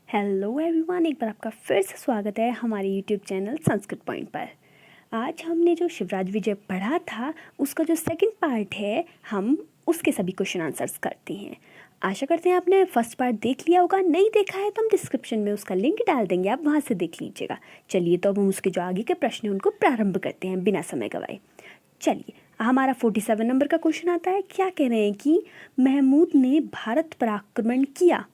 Hello everyone, एक बार आपका फिर से स्वागत है हमारे यूट्यूब चैनल संस्कृत पॉइंट पर। आज हमने जो शिवराज विजय पढ़ा था उसका जो सेकंड पार्ट है, हम उसके सभी क्वेश्चन आंसर्स करते हैं। आशा करते हैं आपने फर्स्ट पार्ट देख लिया होगा। नहीं देखा है तो हम डिस्क्रिप्शन में उसका लिंक डाल देंगे, आप वहाँ से देख लीजिएगा। चलिए तो अब हम उसके जो आगे के प्रश्न हैं उनको प्रारंभ करते हैं बिना समय गवाए। चलिए, हमारा 47 नंबर का क्वेश्चन आता है। क्या कह रहे हैं कि महमूद ने भारत पर आक्रमण किया।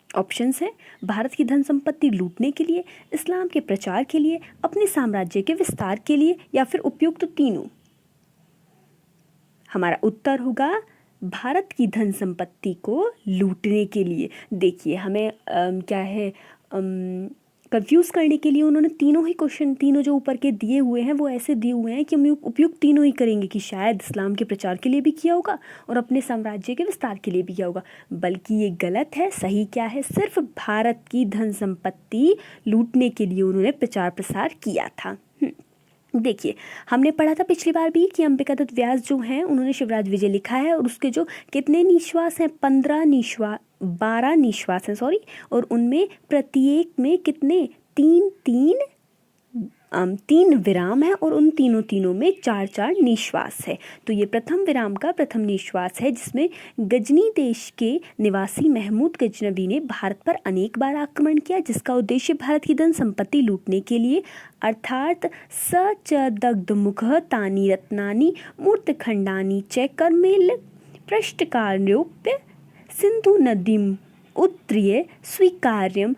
ऑप्शंस है भारत की धन संपत्ति लूटने के लिए, इस्लाम के प्रचार के लिए, अपने साम्राज्य के विस्तार के लिए, या फिर उपयुक्त तीनों। हमारा उत्तर होगा भारत की धन संपत्ति को लूटने के लिए। देखिए, हमें क्या है कंफ्यूज करने के लिए उन्होंने तीनों ही क्वेश्चन, तीनों जो ऊपर के दिए हुए हैं वो ऐसे दिए हुए हैं कि हम उपयुक्त तीनों ही करेंगे, कि शायद इस्लाम के प्रचार के लिए भी किया होगा और अपने साम्राज्य के विस्तार के लिए भी किया होगा। बल्कि ये गलत है। सही क्या है? सिर्फ भारत की धन संपत्ति लूटने के लिए उन्होंने प्रचार प्रसार किया था। देखिए, हमने पढ़ा था पिछली बार भी कि अंबिका दत्त व्यास जो हैं उन्होंने शिवराज विजय लिखा है और उसके जो कितने निश्वास हैं, 12 निश्वास हैं और उनमें प्रत्येक में कितने तीन विराम है और उन तीनों में 4 निश्वास है। तो ये प्रथम विराम का प्रथम निश्वास है, जिसमें गजनी देश के निवासी महमूद गजनवी ने भारत पर अनेक बार आक्रमण किया, जिसका उद्देश्य भारत की धन संपत्ति लूटने के लिए, अर्थात स च दग्ध मुख तानि रत्नानि मूर्त खंडानि च कर्मेल पृष्ठकार्योप्य सिंधु नदीम उत्तरीय स्वीकार्यम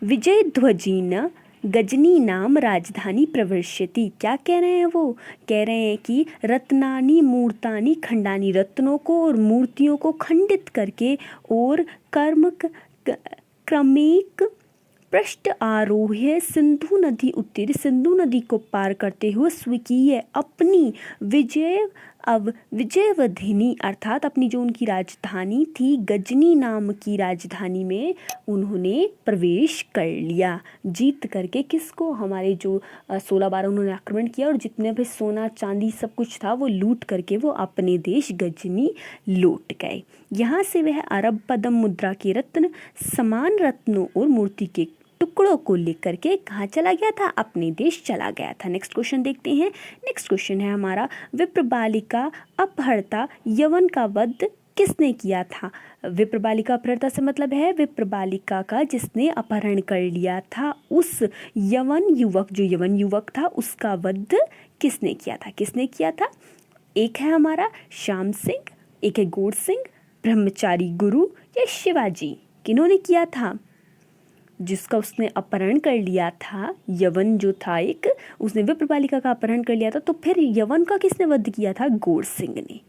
विजय ध्वजीन गजनी नाम राजधानी प्रवर्ष्यति। क्या कह रहे हैं? वो कह रहे हैं कि रत्नानी मूर्तानी खंडानी, रत्नों को और मूर्तियों को खंडित करके और क्रमिक पृष्ठ आरोह्य सिंधु नदी उत्तीर, सिंधु नदी को पार करते हुए स्वीकीय अपनी विजयवधिनी, अर्थात अपनी जो उनकी राजधानी थी गजनी नाम की राजधानी में उन्होंने प्रवेश कर लिया। जीत करके किसको? हमारे जो 16 बार उन्होंने आक्रमण किया और जितने भी सोना चांदी सब कुछ था वो लूट करके वो अपने देश गजनी लौट गए। यहाँ से वह अरब पदम मुद्रा के रत्न, समान रत्नों और मूर्ति के टुकड़ों को लेकर के कहाँ चला गया था? अपने देश चला गया था। नेक्स्ट क्वेश्चन देखते हैं। नेक्स्ट क्वेश्चन है हमारा, विप्र बालिका अपहर्ता यवन का वध किसने किया था? विप्र बालिका अपहर्ता से मतलब है विप्र बालिका का जिसने अपहरण कर लिया था, उस यवन युवक था, उसका वध किसने किया था? किसने किया था? एक है हमारा श्याम सिंह, एक है गौर सिंह, ब्रह्मचारी गुरु या शिवाजी। किन्होंने किया था? जिसका उसने अपहरण कर लिया था, यवन जो था एक, उसने विप्र बालिका का अपहरण कर लिया था, तो फिर यवन का किसने वध किया था? गौर सिंह ने।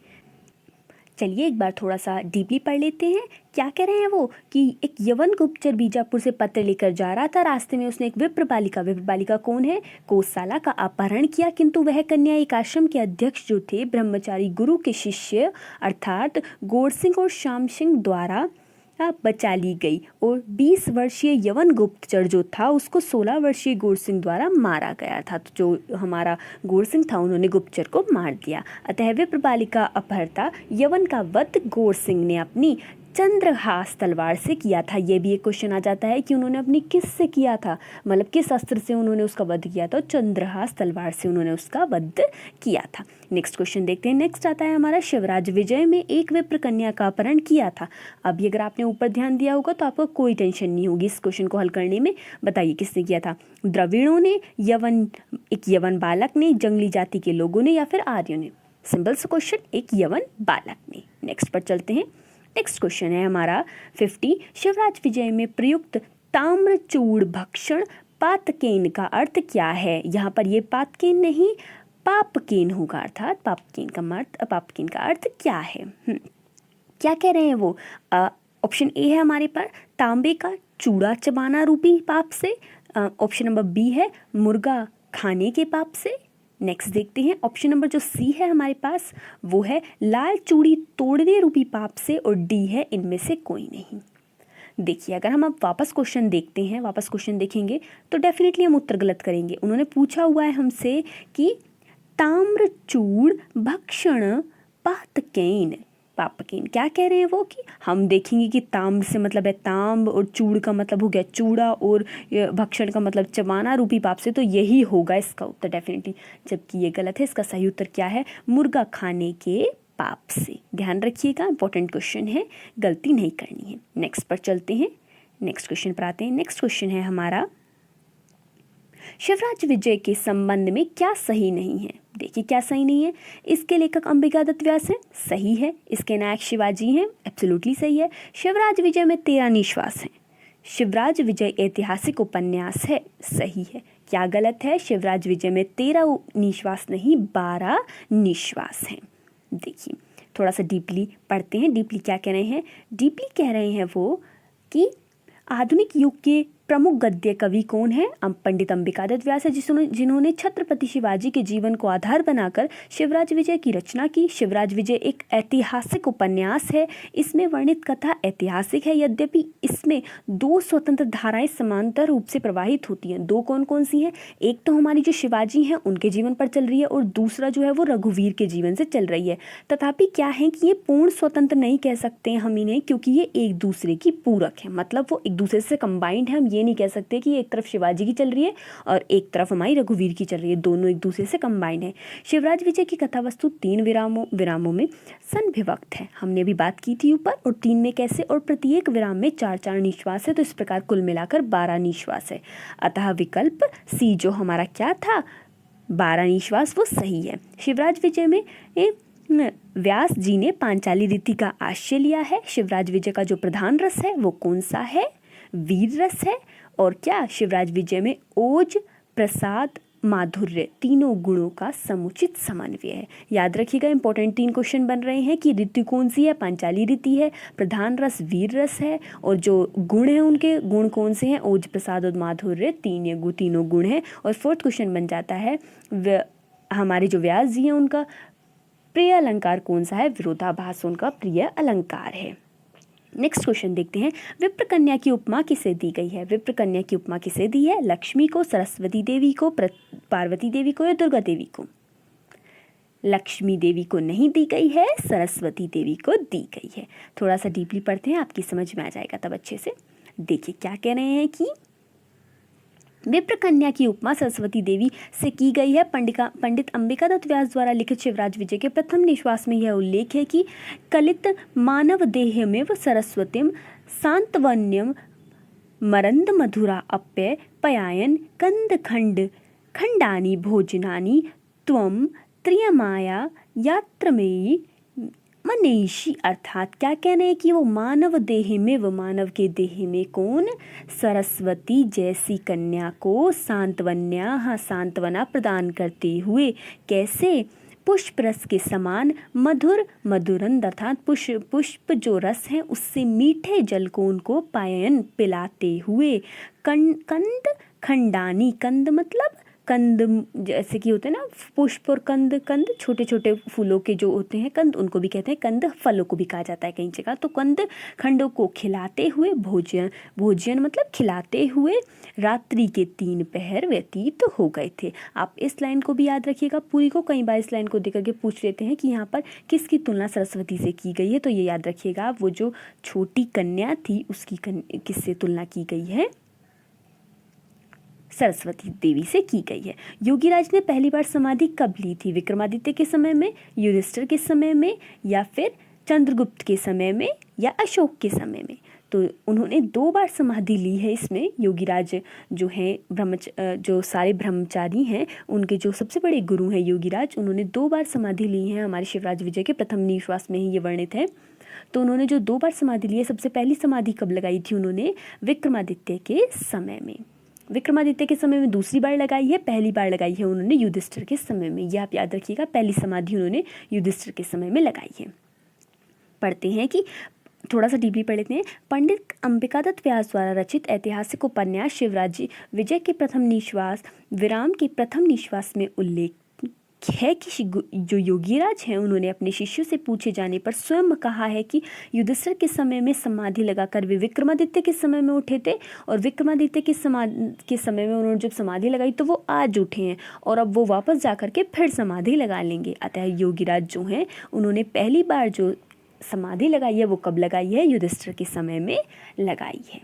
चलिए एक बार थोड़ा सा डीपली पढ़ लेते हैं। क्या कह रहे हैं वो कि एक यवन गुप्तचर बीजापुर से पत्र लेकर जा रहा था, रास्ते में उसने एक विप्र बालिका कौन है? कोसाला का अपहरण किया, किंतु वह कन्या एक आश्रम के अध्यक्ष जो थे ब्रह्मचारी गुरु के शिष्य अर्थात गौर सिंह और श्याम सिंह द्वारा बचा ली गई और 20 वर्षीय यवन गुप्तचर जो था उसको 16 वर्षीय गौर सिंह द्वारा मारा गया था। तो जो हमारा गौर सिंह था उन्होंने गुप्तचर को मार दिया। अतः विप्र बालिका अपहर्ता यवन का वध गौर सिंह ने अपनी चंद्रहास तलवार से किया था। ये भी एक क्वेश्चन आ जाता है कि उन्होंने अपनी किस से किया था, मतलब किस अस्त्र से उन्होंने उसका वध किया था? चंद्रहास तलवार से उन्होंने उसका वध किया था। नेक्स्ट क्वेश्चन देखते हैं। नेक्स्ट आता है हमारा, शिवराज विजय में एक विप्र कन्या का अपहरण किया था। अभी अगर आपने ऊपर ध्यान दिया होगा तो आपको कोई टेंशन नहीं होगी इस क्वेश्चन को हल करने में। बताइए किसने किया था? द्रविड़ों ने, एक यवन बालक ने, जंगली जाति के लोगों ने, या फिर आर्यों ने? सिंपल सा क्वेश्चन, एक यवन बालक ने। नेक्स्ट पर चलते हैं। नेक्स्ट क्वेश्चन है हमारा 50, शिवराज विजय में प्रयुक्त ताम्रचूड़ भक्षण पातकेन का अर्थ क्या है? यहाँ पर ये पातकेन नहीं पापकेन होगा, अर्थात पापकेन का अर्थ क्या है? क्या कह रहे हैं वो? ऑप्शन ए है हमारे पर तांबे का चूड़ा चबाना रूपी पाप से। ऑप्शन नंबर बी है मुर्गा खाने के पाप से। नेक्स्ट देखते हैं। ऑप्शन नंबर जो सी है हमारे पास वो है लाल चूड़ी तोड़ने रूपी पाप से, और डी है इनमें से कोई नहीं। देखिए, अगर हम अब वापस क्वेश्चन देखते हैं, वापस क्वेश्चन देखेंगे तो डेफिनेटली हम उत्तर गलत करेंगे। उन्होंने पूछा हुआ है हमसे कि ताम्रचूड़ भक्षण पातकेन, पापकीन। क्या कह रहे हैं वो कि हम देखेंगे कि ताम्र से मतलब है ताम्र और चूड़ का मतलब हो गया चूड़ा और भक्षण का मतलब चबाना रूपी पाप से, तो यही होगा इसका उत्तर डेफिनेटली, जबकि ये गलत है। इसका सही उत्तर क्या है? मुर्गा खाने के पाप से। ध्यान रखिएगा, इंपॉर्टेंट क्वेश्चन है, गलती नहीं करनी है। नेक्स्ट पर चलते हैं, नेक्स्ट क्वेश्चन पर आते हैं। नेक्स्ट क्वेश्चन है हमारा, शिवराज विजय के संबंध में क्या सही नहीं है? देखिए क्या सही नहीं है। इसके लेखक अंबिका दत्त व्यास है, सही है। इसके नायक शिवाजी हैं, एब्सोल्युटली सही है। शिवराज विजय में 13 निश्वास हैं। शिवराज विजय ऐतिहासिक उपन्यास है, सही है। क्या गलत है? शिवराज विजय में 13 निश्वास नहीं 12 निश्वास हैं। देखिए थोड़ा सा डीपली पढ़ते हैं। डीपली क्या कह रहे हैं? डीपली कह रहे हैं वो कि आधुनिक युग के प्रमुख गद्य कवि कौन है? पंडित अंबिका दत्त व्यास है, जिन्होंने छत्रपति शिवाजी के जीवन को आधार बनाकर शिवराज विजय की रचना की। शिवराज विजय एक ऐतिहासिक उपन्यास है। इसमें वर्णित कथा ऐतिहासिक है, यद्यपि इसमें 2 स्वतंत्र धाराएं समांतर रूप से प्रवाहित होती हैं। 2 कौन कौन सी हैं? एक तो हमारी जो शिवाजी हैं उनके जीवन पर चल रही है, और दूसरा जो है वो रघुवीर के जीवन से चल रही है। तथापि क्या है कि ये पूर्ण स्वतंत्र नहीं कह सकते हैं हम इन्हें, क्योंकि ये एक दूसरे की पूरक है, मतलब वो एक दूसरे से कंबाइंड है। हम ये नहीं कह सकते कि एक तरफ शिवाजी की चल रही है और एक तरफ हमारी रघुवीर की चल रही है, दोनों एक दूसरे से कंबाइंड है। शिवराज विजय की कथा वस्तु 3 विरामों में संविभक्त है, हमने भी बात की थी ऊपर, और 3 में कैसे, और प्रत्येक विराम में 4-4 निश्वास है, तो इस प्रकार कुल मिलाकर 12 निश्वास है। अतः विकल्प सी जो हमारा क्या था 12 निश्वास, वो सही है। शिवराज विजय में व्यास जी ने पांचाली रीति का आश्रय लिया है। शिवराज विजय का जो प्रधान रस है वो कौन सा है? वीर रस है। और क्या शिवराज विजय में ओज, प्रसाद, माधुर्य तीनों गुणों का समुचित समन्वय है। याद रखिएगा, इंपॉर्टेंट 3 क्वेश्चन बन रहे हैं कि ऋतु कौन सी है? पांचाली रीति है। प्रधान रस वीर रस है, और जो गुण है उनके गुण कौन से हैं? ओज, प्रसाद और माधुर्य तीनों गुण हैं। और 4th क्वेश्चन बन जाता है हमारे जो व्यास जी हैं उनका प्रिय अलंकार कौन सा है? विरोधाभास उनका प्रिय अलंकार है। नेक्स्ट क्वेश्चन देखते हैं, विप्र कन्या की उपमा किसे दी गई है? विप्र कन्या की उपमा किसे दी है? लक्ष्मी को, सरस्वती देवी को, पार्वती देवी को या दुर्गा देवी को? लक्ष्मी देवी को नहीं दी गई है, सरस्वती देवी को दी गई है। थोड़ा सा डीपली पढ़ते हैं, आपकी समझ में आ जाएगा तब अच्छे से। देखिए क्या कह रहे हैं कि विप्र कन्या की उपमा सरस्वती देवी से की गई है। पंडित अंबिका दत्त व्यास द्वारा लिखित शिवराज विजय के प्रथम निश्वास में यह उल्लेख है कि कलित मानव देहमेव सरस्वतीम सांत्वन्यम मरंद मधुरा अप्य पयायन कंद खंडानी भोजनानी त्वम त्रियमाया यात्रमेयी मनीषी। अर्थात क्या कहना है कि वो मानव देह में, वो मानव के देह में कौन? सरस्वती जैसी कन्या को सांत्वना प्रदान करते हुए, कैसे? पुष्प रस के समान मधुरंद अर्थात पुष्प जो रस है उससे मीठे जल को उनको पायन पिलाते हुए, कंद खंडानी, कंद मतलब कंद जैसे कि होते हैं ना पुष्प और कंद छोटे छोटे फूलों के जो होते हैं कंद, उनको भी कहते हैं कंद, फलों को भी कहा जाता है कई जगह। तो कंद खंडों को खिलाते हुए, भोजन मतलब खिलाते हुए रात्रि के 3 पहर व्यतीत हो गए थे। आप इस लाइन को भी याद रखिएगा पूरी को, कई बार इस लाइन को देख करके पूछ लेते हैं कि यहाँ पर किसकी तुलना सरस्वती से की गई है, तो ये याद रखिएगा वो जो छोटी कन्या थी उसकी किससे तुलना की गई है? सरस्वती देवी से की गई है। योगीराज ने पहली बार समाधि कब ली थी? विक्रमादित्य के समय में, युधिष्ठिर के समय में, या फिर चंद्रगुप्त के समय में, या अशोक के समय में? तो उन्होंने 2 बार समाधि ली है। इसमें योगीराज जो हैं जो सारे ब्रह्मचारी हैं उनके जो सबसे बड़े गुरु हैं योगीराज, उन्होंने 2 बार समाधि ली है। हमारे शिवराज विजय के प्रथम निश्वास में ही ये वर्णित है। तो उन्होंने जो 2 बार समाधि ली है, सबसे पहली समाधि कब लगाई थी उन्होंने? विक्रमादित्य के समय में। विक्रमादित्य के समय में दूसरी बार लगाई है, पहली बार लगाई है उन्होंने युधिष्ठिर के समय में। ये आप याद रखिएगा, पहली समाधि उन्होंने युधिष्ठिर के समय में लगाई है। पढ़ते हैं कि थोड़ा सा डीपली पढ़ लेते हैं। पंडित अंबिका दत्त व्यास द्वारा रचित ऐतिहासिक उपन्यास शिवराज विजय के प्रथम निश्वास विराम के प्रथम निश्वास में उल्लेख है कि जो योगीराज हैं उन्होंने अपने शिष्यों से पूछे जाने पर स्वयं कहा है कि युधिष्ठिर के समय में समाधि लगाकर वे विक्रमादित्य के समय में उठे थे, और विक्रमादित्य के समय में उन्होंने जब समाधि लगाई तो वो आज उठे हैं, और अब वो वापस जा कर के फिर समाधि लगा लेंगे। अतः योगीराज जो हैं उन्होंने पहली बार जो समाधि लगाई है वो कब लगाई है? युधिष्ठिर के समय में लगाई है।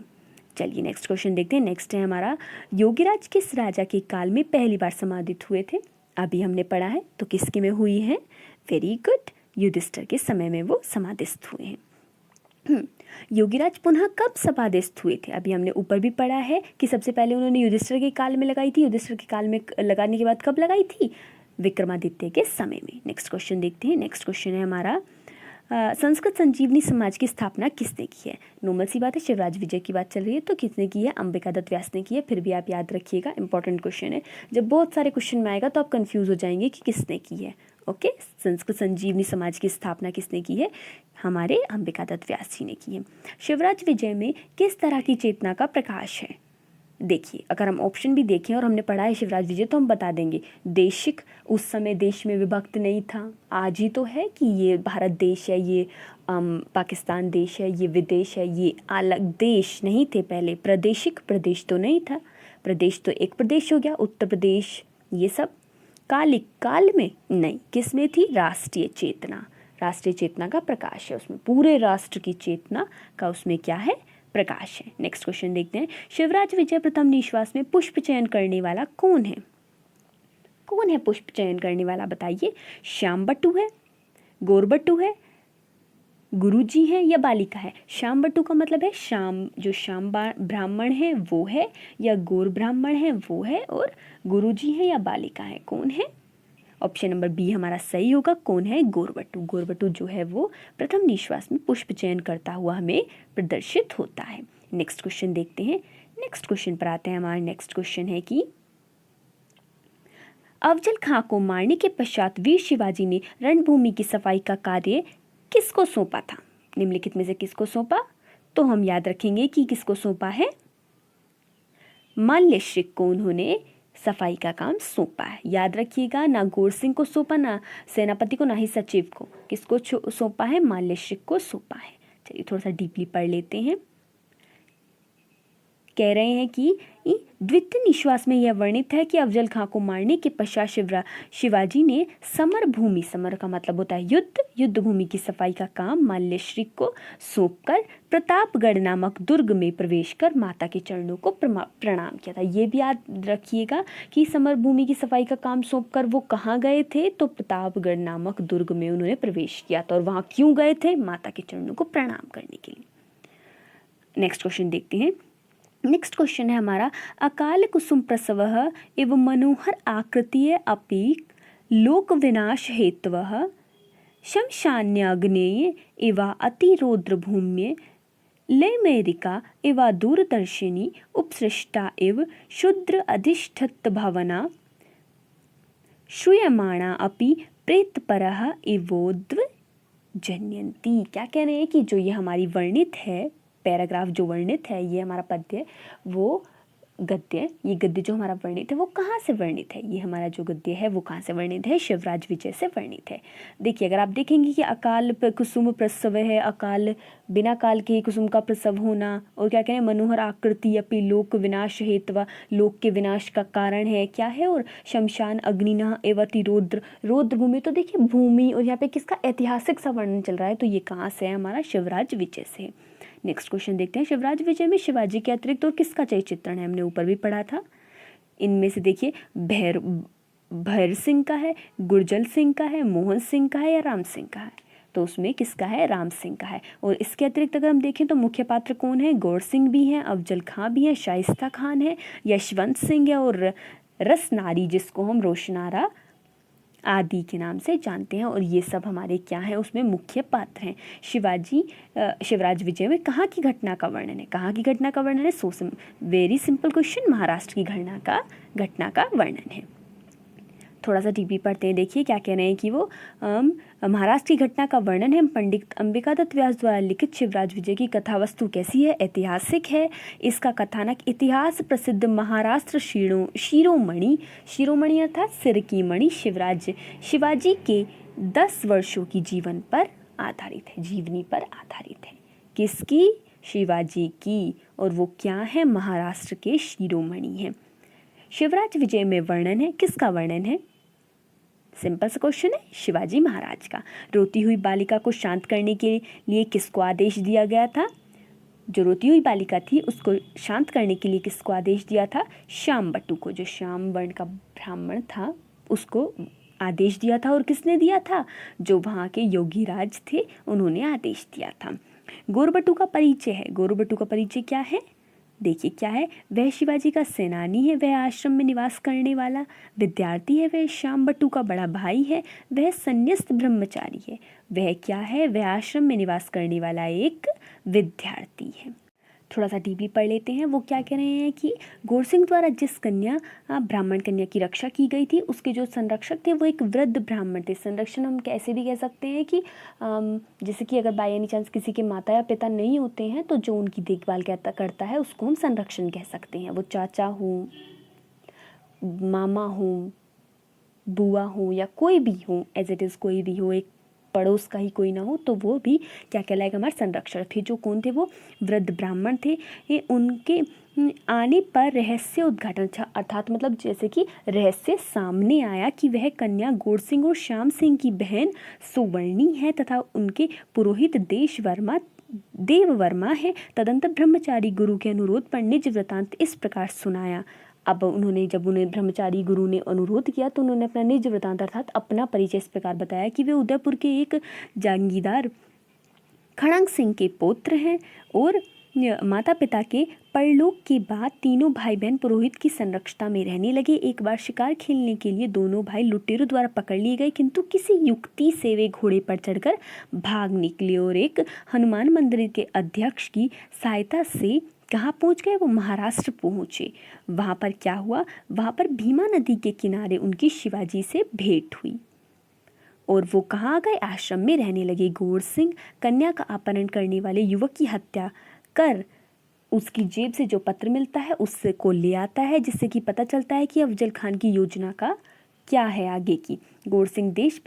चलिए नेक्स्ट क्वेश्चन देखते हैं। नेक्स्ट है हमारा, योगीराज किस राजा के काल में पहली बार समाधित हुए थे? अभी हमने पढ़ा है, तो किसके में हुई है? वेरी गुड, युधिष्ठिर के समय में वो समाधिस्थ हुए हैं। योगीराज पुनः कब समाधिस्थ हुए थे? अभी हमने ऊपर भी पढ़ा है कि सबसे पहले उन्होंने युधिष्ठिर के काल में लगाई थी। युधिष्ठिर के काल में लगाने के बाद कब लगाई थी? विक्रमादित्य के समय में। नेक्स्ट क्वेश्चन देखते हैं। नेक्स्ट क्वेश्चन है हमारा, संस्कृत संजीवनी समाज की स्थापना किसने की है? नॉर्मल सी बात है, शिवराज विजय की बात चल रही है, तो किसने की है? अंबिका दत्त व्यास ने की है। फिर भी आप याद रखिएगा, इंपॉर्टेंट क्वेश्चन है। जब बहुत सारे क्वेश्चन में आएगा तो आप कंफ्यूज हो जाएंगे कि किसने की है। ओके, संस्कृत संजीवनी समाज की स्थापना किसने की है? हमारे अंबिका दत्त व्यास जी ने की है। शिवराज विजय में किस तरह की चेतना का प्रकाश है? देखिए, अगर हम ऑप्शन भी देखें और हमने पढ़ा है शिवराज विजय, तो हम बता देंगे देशिक, उस समय देश में विभक्त नहीं था। आज ही तो है कि ये भारत देश है, ये पाकिस्तान देश है, ये विदेश है, ये अलग देश नहीं थे पहले। प्रादेशिक, प्रदेश तो नहीं था, प्रदेश तो एक प्रदेश हो गया, उत्तर प्रदेश, ये सब। कालिक, काल में नहीं, किस में थी? राष्ट्रीय चेतना, राष्ट्रीय चेतना का प्रकाश है उसमें, पूरे राष्ट्र की चेतना का उसमें क्या है? प्रकाश है। नेक्स्ट क्वेश्चन देखते हैं। शिवराज विजय प्रथम निश्वास में पुष्प चयन करने वाला कौन है? कौन है पुष्प चयन करने वाला? बताइए। श्याम बटु है, गौर बटु है, गुरुजी है, या बालिका है? श्याम बटु का मतलब है श्याम, जो श्याम ब्राह्मण है वो है, या गौर ब्राह्मण है वो है, और गुरुजी है या बालिका है? कौन है? ऑप्शन नंबर बी हमारा सही होगा। कौन है? गौरबटु। गौरबटु जो है वो प्रथम निश्वास में पुष्प चयन करता हुआ हमें प्रदर्शित होता है। नेक्स्ट क्वेश्चन देखते हैं। नेक्स्ट क्वेश्चन पर आते हैं। हमारा नेक्स्ट क्वेश्चन है कि अफजल खां को मारने के पश्चात वीर शिवाजी ने रणभूमि की सफाई का कार्य किसको सौंपा था? निम्नलिखित में से किसको सौंपा? तो हम याद रखेंगे कि किसको सौंपा है? माल्यश्रिक को उन्होंने सफाई का काम सौंपा है। याद रखिएगा, ना गौर सिंह को सौंपा, ना सेनापति को, ना ही सचिव को। किसको सौंपा है? माल्यश्रिक को सौंपा है। चलिए थोड़ा सा डीपली पढ़ लेते हैं। कह रहे हैं कि द्वितीय निश्वास में यह वर्णित है कि अफजल खां को मारने के पश्चात शिवाजी ने समर भूमि, समर का मतलब होता है युद्ध भूमि की सफाई का काम माल्यश्रिक को सौंपकर प्रतापगढ़ नामक दुर्ग में प्रवेश कर माता के चरणों को प्रणाम किया था। ये भी याद रखिएगा कि समर भूमि की सफाई का काम सौंपकर वो कहाँ गए थे? तो प्रतापगढ़ नामक दुर्ग में उन्होंने प्रवेश किया था। और वहाँ क्यों गए थे? माता के चरणों को प्रणाम करने के लिए। नेक्स्ट क्वेश्चन देखते हैं। नेक्स्ट क्वेश्चन है हमारा, अकाल कुसुम प्रसवः एवं मनोहर आकृतीय अपि लोक विनाश हेतवः शमशान्याग्नेय एवं अतिरौद्र भूम्ये लैमेरिका एवं दूरदर्शिनी उपसृष्टा एव शुद्र अधिष्ठित भवना श्रूयमाणा अपि प्रेतपरः एवोद्व जनयन्ति। क्या कह रहे हैं कि जो ये हमारी वर्णित है, पैराग्राफ जो वर्णित है, ये हमारा पद्य, वो गद्य, ये गद्य जो हमारा वर्णित है वो कहाँ से वर्णित है? ये हमारा जो गद्य है वो कहाँ से वर्णित है? शिवराज विजय से वर्णित है। देखिए, अगर आप देखेंगे कि अकाल कुसुम प्रसव है, अकाल बिना काल के कुसुम का प्रसव होना, और क्या कह रहे हैं? मनोहर आकृति अपि लोक विनाश हेतवा, लोक के विनाश का कारण है क्या है? और शमशान अग्निना एवं रौद्र भूमि, तो देखिए भूमि, और यहाँ पे किसका ऐतिहासिक सा वर्णन चल रहा है, तो ये कहाँ से है? हमारा शिवराज विजय से। नेक्स्ट क्वेश्चन देखते हैं। शिवराज विजय में शिवाजी के अतिरिक्त और किसका चरित्र चित्रण है? हमने ऊपर भी पढ़ा था। इनमें से देखिए भैर सिंह का है, गुरजल सिंह का है, मोहन सिंह का है, या राम सिंह का है? तो उसमें किसका है? राम सिंह का है। और इसके अतिरिक्त अगर हम देखें तो मुख्य पात्र कौन है? गौर सिंह भी हैं, अफजल खां भी हैं, शाइस्ता खान है, यशवंत सिंह है, और रसनारी जिसको हम रोशनारा आदि के नाम से जानते हैं। और ये सब हमारे क्या हैं? उसमें मुख्य पात्र हैं। शिवराज विजय में कहाँ की घटना का वर्णन है? कहाँ की घटना का वर्णन है? वेरी सिंपल क्वेश्चन, महाराष्ट्र की घटना का वर्णन है। थोड़ा सा डीपली पढ़ते हैं। देखिए क्या कह रहे हैं कि वो महाराष्ट्र की घटना का वर्णन है। पंडित अंबिका दत्त व्यास द्वारा लिखित शिवराज विजय की कथा वस्तु कैसी है? ऐतिहासिक है। इसका कथानक इतिहास प्रसिद्ध महाराष्ट्र शिरोमणि अर्थात सिर की मणि शिवाजी के 10 वर्षों की जीवनी पर आधारित है। किसकी? शिवाजी की। और वो क्या है? महाराष्ट्र के शिरोमणि हैं। शिवराज विजय में वर्णन है, किसका वर्णन है? सिंपल सा क्वेश्चन है, शिवाजी महाराज का। रोती हुई बालिका को शांत करने के लिए किसको आदेश दिया गया था? जो रोती हुई बालिका थी उसको शांत करने के लिए किसको आदेश दिया था? श्याम बटू को, जो श्याम वर्ण का ब्राह्मण था उसको आदेश दिया था। और किसने दिया था? जो वहाँ के योगीराज थे उन्होंने आदेश दिया था। गौरबटू का परिचय है। गौरबटू का परिचय क्या है? देखिए क्या है, वह शिवाजी का सेनानी है, वह आश्रम में निवास करने वाला विद्यार्थी है, वह श्याम बटू का बड़ा भाई है, वह संन्यास्त ब्रह्मचारी है। वह क्या है? वह आश्रम में निवास करने वाला एक विद्यार्थी है। थोड़ा सा डीपली पढ़ लेते हैं। वो क्या कह रहे हैं कि गोरसिंह द्वारा जिस कन्या ब्राह्मण कन्या की रक्षा की गई थी उसके जो संरक्षक थे वो एक वृद्ध ब्राह्मण थे। संरक्षण हम कैसे भी कह सकते हैं कि जैसे कि अगर बाय एनी चांस किसी के माता या पिता नहीं होते हैं तो जो उनकी देखभाल करता है उसको हम संरक्षण कह सकते हैं। वो चाचा हो, मामा हो, बुआ हो या कोई भी हो, एज इट इज़ कोई भी हो, एक पड़ोस का ही कोई ना हो तो वो भी क्या कहलाएगा? हमारे संरक्षण थे। जो कौन थे? वो वृद्ध ब्राह्मण थे। ये उनके आने पर रहस्य उद्घाटन, अर्थात मतलब जैसे कि रहस्य सामने आया कि वह कन्या गोरसिंह और श्याम सिंह की बहन सुवर्णी है तथा उनके पुरोहित देव वर्मा है। तदंतर ब्रह्मचारी गुरु के अनुरोध पर निज वृतांत इस प्रकार सुनाया। अब जब उन्हें ब्रह्मचारी गुरु ने अनुरोध किया तो उन्होंने अपना निज वृतांत अर्थात अपना परिचय इस प्रकार बताया कि वे उदयपुर के एक जागीरदार खड़ंग सिंह के पुत्र हैं और माता पिता के परलोक के बाद तीनों भाई बहन पुरोहित की संरक्षता में रहने लगे। एक बार शिकार खेलने के लिए दोनों भाई लुटेरों द्वारा पकड़ लिए गए, किंतु किसी युक्ति से वे घोड़े पर चढ़कर भाग निकले और एक हनुमान मंदिर के अध्यक्ष की सहायता से कहाँ पहुँच गए? वो महाराष्ट्र पहुँचे। वहाँ पर क्या हुआ? वहाँ पर भीमा नदी के किनारे उनकी शिवाजी से भेंट हुई और वो कहाँ आ गए? आश्रम में रहने लगे। गोरसिंह कन्या का अपहरण करने वाले युवक की हत्या कर उसकी जेब से जो पत्र मिलता है उससे को ले आता है, जिससे कि पता चलता है कि अफजल खान की योजना का क्या है आगे की। गोरसिंह देश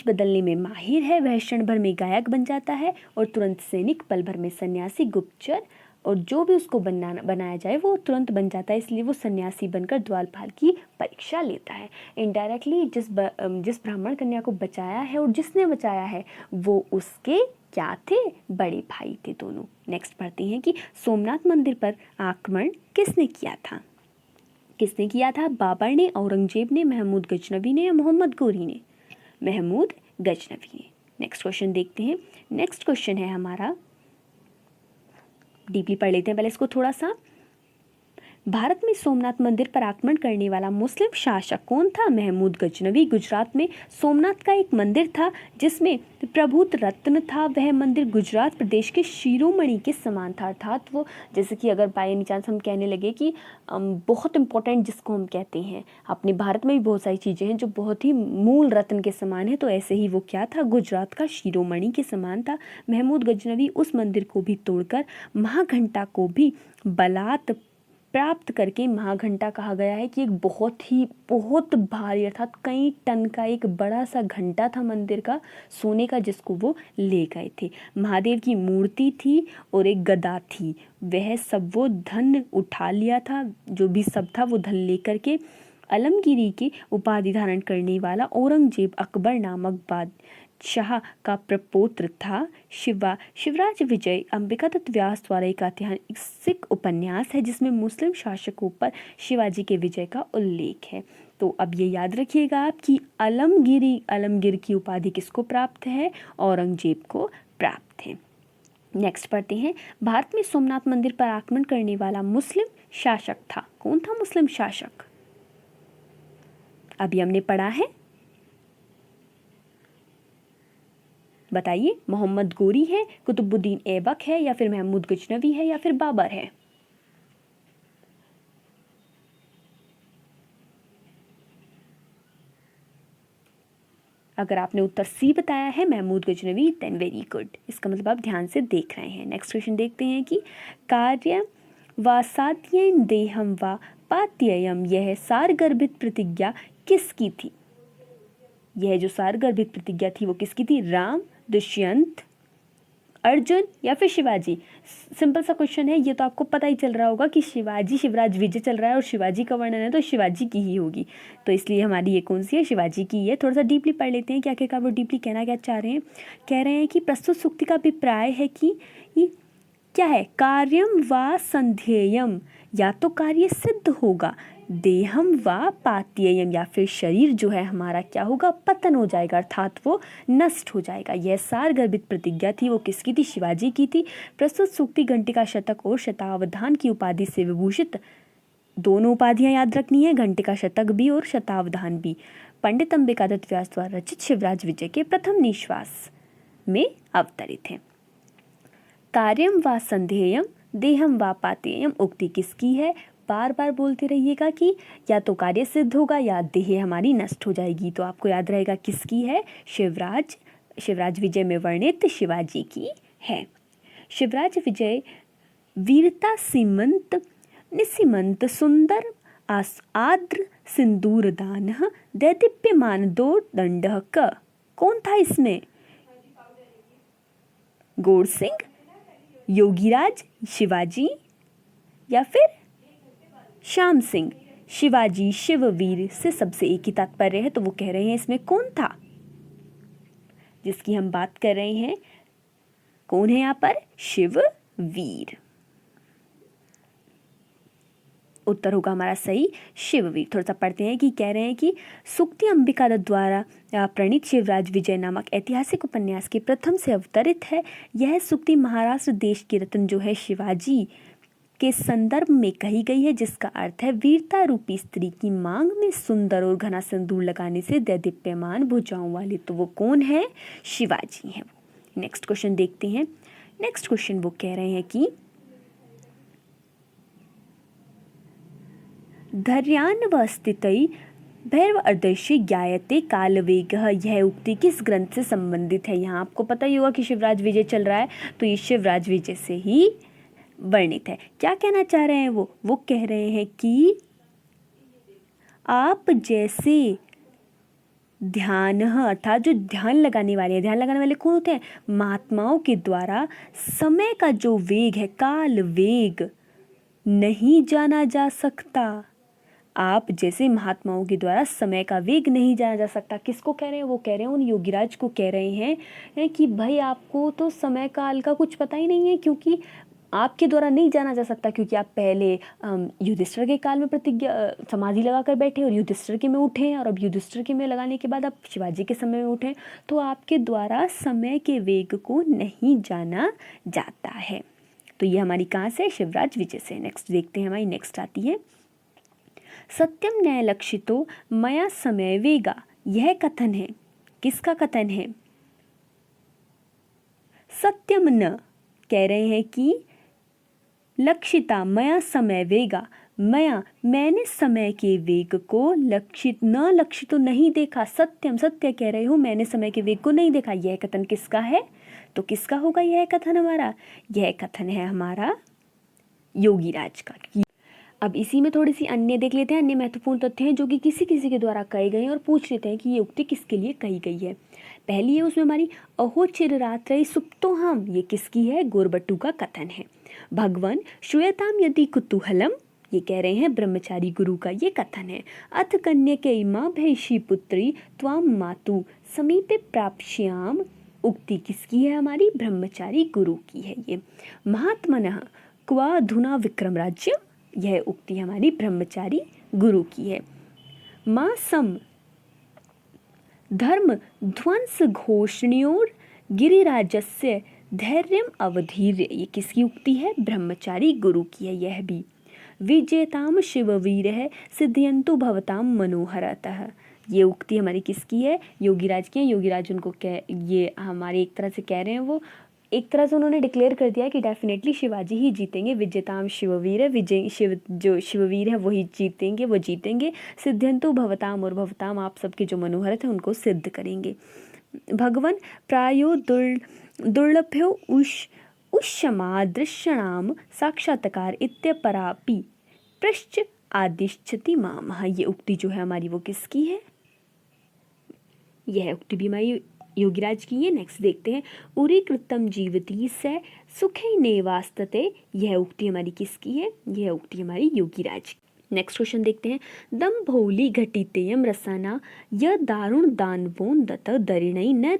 बदलने में माहिर है। वह क्षण भर में गायक बन जाता है और तुरंत सैनिक, पल भर में सन्यासी, गुप्तचर और जो भी उसको बनाया जाए वो तुरंत बन जाता है। इसलिए वो सन्यासी बनकर द्वारपाल की परीक्षा लेता है। इनडायरेक्टली जिस ब्राह्मण कन्या को बचाया है और जिसने बचाया है वो उसके क्या थे? बड़े भाई थे दोनों। नेक्स्ट पढ़ते हैं कि सोमनाथ मंदिर पर आक्रमण किसने किया था? किसने किया था? बाबर ने, औरंगजेब ने, महमूद गजनवी ने या मोहम्मद गोरी ने? महमूद गजनवी ने। नेक्स्ट क्वेश्चन देखते हैं। नेक्स्ट क्वेश्चन है हमारा, डीपली पढ़ लेते हैं पहले इसको थोड़ा सा। भारत में सोमनाथ मंदिर पर आक्रमण करने वाला मुस्लिम शासक कौन था? महमूद गजनवी। गुजरात में सोमनाथ का एक मंदिर था जिसमें प्रभुत रत्न था। वह मंदिर गुजरात प्रदेश के शिरोमणि के समान था, अर्थात वो जैसे कि अगर बाय एनी चांस हम कहने लगे कि बहुत इंपॉर्टेंट जिसको हम कहते हैं, अपने भारत में भी बहुत सारी चीज़ें हैं जो बहुत ही मूल रत्न के समान है, तो ऐसे ही वो क्या था? गुजरात का शिरोमणि के समान था। महमूद गजनवी उस मंदिर को भी तोड़कर महाघंटा को भी बलात् प्राप्त करके, महाघंटा कहा गया है कि एक बहुत भारी अर्थात कई टन का एक बड़ा सा घंटा था मंदिर का सोने का, जिसको वो ले गए थे। महादेव की मूर्ति थी और एक गदा थी। वह सब वो धन उठा लिया था, जो भी सब था वो धन लेकर के आलमगीरी के उपाधि धारण करने वाला औरंगजेब अकबर नामक बादशाह का प्रपौत्र था। शिवराज विजय अंबिका दत्त व्यास द्वारा एक ऐतिहासिक उपन्यास है जिसमें मुस्लिम शासकों पर शिवाजी के विजय का उल्लेख है। तो अब ये याद रखिएगा आप कि आलमगीर की उपाधि किसको प्राप्त है? औरंगजेब को प्राप्त है। नेक्स्ट पढ़ते हैं। भारत में सोमनाथ मंदिर पर आक्रमण करने वाला मुस्लिम शासक था। कौन था मुस्लिम शासक? अभी हमने पढ़ा है, बताइए। मोहम्मद गोरी है, कुतुबुद्दीन ऐबक है या फिर महमूद गजनवी है या फिर बाबर है? अगर आपने उत्तर सी बताया है Mahmud Ghaznavi, then very good. इसका मतलब आप ध्यान से देख रहे हैं। नेक्स्ट क्वेश्चन देखते हैं कि कार्य व साध्ययन देहम व पात्ययम, यह सारगर्भित प्रतिज्ञा किसकी थी? यह जो सारगर्भित प्रतिज्ञा थी वो किसकी थी? राम, दुष्यंत, अर्जुन या फिर शिवाजी? सिंपल सा क्वेश्चन है, ये तो आपको पता ही चल रहा होगा कि शिवाजी शिवराज विजय चल रहा है और शिवाजी का वर्णन है तो शिवाजी की ही होगी, तो इसलिए हमारी ये कौन सी है? शिवाजी की है। थोड़ा सा डीपली पढ़ लेते हैं कि आखिरकार वो डीपली कहना क्या चाह रहे हैं। कह रहे हैं कि प्रस्तुत सूक्ति का अभिप्राय है कि क्या है? कार्यम व संध्येयम, या तो कार्य सिद्ध होगा, देहम व पात्येयम, या फिर शरीर जो है हमारा क्या होगा? पतन हो जाएगा, अर्थात वो नष्ट हो जाएगा। यह सार गर्भित प्रतिज्ञा थी, वो किसकी थी? शिवाजी की थी। प्रस्तुत सूक्ति घंटिका शतक और शतावधान की उपाधि से विभूषित, दोनों उपाधियां याद रखनी है, घंटिका शतक भी और शतावधान भी, पंडित अंबिकादत्त व्यास द्वारा रचित शिवराज विजय के प्रथम निश्वास में अवतरित है। कार्यम व संध्येयम, देहम व पात्येयम उक्ति किसकी है? बार बार बोलते रहिएगा कि या तो कार्य सिद्ध होगा या देह हमारी नष्ट हो जाएगी, तो आपको याद रहेगा किसकी है? शिवराज विजय में वर्णित शिवाजी की है। शिवराज विजय वीरता सीमंत निसीमंत सुंदर आद्र सिंदूर दान दैदीप्यमान दो दंड क, कौन था इसमें? गौर सिंह, योगीराज, शिवाजी या फिर श्याम सिंह? शिवाजी शिववीर से सबसे एक ही तात्पर्य है, तो वो कह रहे हैं इसमें कौन था जिसकी हम बात कर रहे हैं? कौन है यहाँ पर? शिववीर। उत्तर होगा हमारा सही शिववीर। थोड़ा सा पढ़ते हैं कि कह रहे हैं कि सूक्ति अंबिकादत्त द्वारा प्रणीत शिवराज विजय नामक ऐतिहासिक उपन्यास के प्रथम से अवतरित है। यह सूक्ति महाराष्ट्र देश की रत्न जो है शिवाजी के संदर्भ में कही गई है, जिसका अर्थ है वीरता रूपी स्त्री की मांग में सुंदर और घना सिंदूर लगाने से दैदीप्यमान भुजाओं वाले, तो वो कौन है? शिवाजी हैं। नेक्स्ट क्वेश्चन देखते हैं। नेक्स्ट क्वेश्चन वो कह रहे हैं कि धैर्यान्वस्थितै भैरव अर्दर्शि ज्ञायते कालवेगः, यह उक्ति किस ग्रंथ से संबंधित है? यहाँ आपको पता ही होगा कि शिवराज विजय चल रहा है, तो ये शिवराज विजय से ही वर्णित है। क्या कहना चाह रहे हैं वो कह रहे हैं कि आप जैसे ध्यान, अर्थात जो ध्यान लगाने वाले हैं, ध्यान लगाने वाले कौन होते हैं? महात्माओं के द्वारा समय का जो वेग है, काल वेग, नहीं जाना जा सकता। आप जैसे महात्माओं के द्वारा समय का वेग नहीं जाना जा सकता। किसको कह रहे हैं? वो कह रहे हैं उन योगीराज को कह रहे हैं कि भाई आपको तो समय काल का कुछ पता ही नहीं है, क्योंकि आपके द्वारा नहीं जाना जा सकता, क्योंकि आप पहले युधिष्ठिर के काल में प्रतिज्ञा समाधि लगा कर बैठे और युधिष्ठिर के में उठे, और अब युधिष्ठिर के में लगाने के बाद आप शिवाजी के समय में उठे, तो आपके द्वारा समय के वेग को नहीं जाना जाता है। तो ये हमारी कहाँ से? शिवराज विजय से। नेक्स्ट देखते हैं, हमारी नेक्स्ट आती है सत्यम न्याय लक्षितो मया समय वेगा, यह कथन है, किसका कथन है? सत्यम न, कह रहे हैं कि लक्षिता मया समय वेगा, मैंने समय के वेग को लक्षित तो नहीं देखा। सत्यम, सत्य कह रहे हो, मैंने समय के वेग को नहीं देखा। यह कथन किसका है? तो किसका होगा यह कथन हमारा? यह कथन है हमारा योगीराज का। अब इसी में थोड़ी सी अन्य देख लेते हैं, अन्य महत्वपूर्ण तथ्य हैं जो कि किसी के द्वारा कहे गए हैं, और पूछ लेते हैं कि ये उक्ति किसके लिए कही गई है। पहली है उसमें हमारी अहो चिररात्रि सुप्तो हम, ये किसकी है? गोरबट्टू का कथन है। भगवान श्रूयताम यदि कुतूहलम, ये कह रहे हैं ब्रह्मचारी गुरु का ये कथन है। अथ कन्यके माँ भैषी पुत्री त्वाम मातु समीपे प्राप्स्याम, उक्ति किसकी है? हमारी ब्रह्मचारी गुरु की है। ये महात्मनः क्वा धुना विक्रम राज्य, यह उक्ति हमारी ब्रह्मचारी गुरु की है। माँ सम धर्म ध्वंस घोषणयोर गिरिराजस्य धैर्यम अवधीर्य, ये किसकी उक्ति है? ब्रह्मचारी गुरु की है यह भी। विजेताम शिववीर है सिद्ध्यंतु भवताम मनोहरतः, ये उक्ति हमारी किसकी है? योगीराज की है। योगीराज उनको ये हमारे एक तरह से कह रहे हैं, वो एक तरह से उन्होंने डिक्लेयर कर दिया कि डेफिनेटली शिवाजी ही जीतेंगे। विजेताम शिववीर है, विजय जो शिववीर है वही जीतेंगे, वो जीतेंगे। सिद्ध्यंतु भवताम, और भवताम आप सबके जो मनोहरत है उनको सिद्ध करेंगे। भगवान प्रायो दुर्लभ्यो उष्मादृश्यणाम साक्षात्कार इत्यपरापि पृश्च आदिश्चति माम, ये उक्ति जो है हमारी वो किसकी है? यह उक्ति भी हमारी योगीराज की है। नेक्स्ट देखते हैं, उरी कृतम जीवती से सुखे नेवास्तते, यह उक्ति हमारी किसकी है? यह उक्ति हमारी योगीराज की। नेक्स्ट क्वेश्चन देखते हैं, दम भौली घटितेयम रसाना य दारुण दानवों दत दरिणई न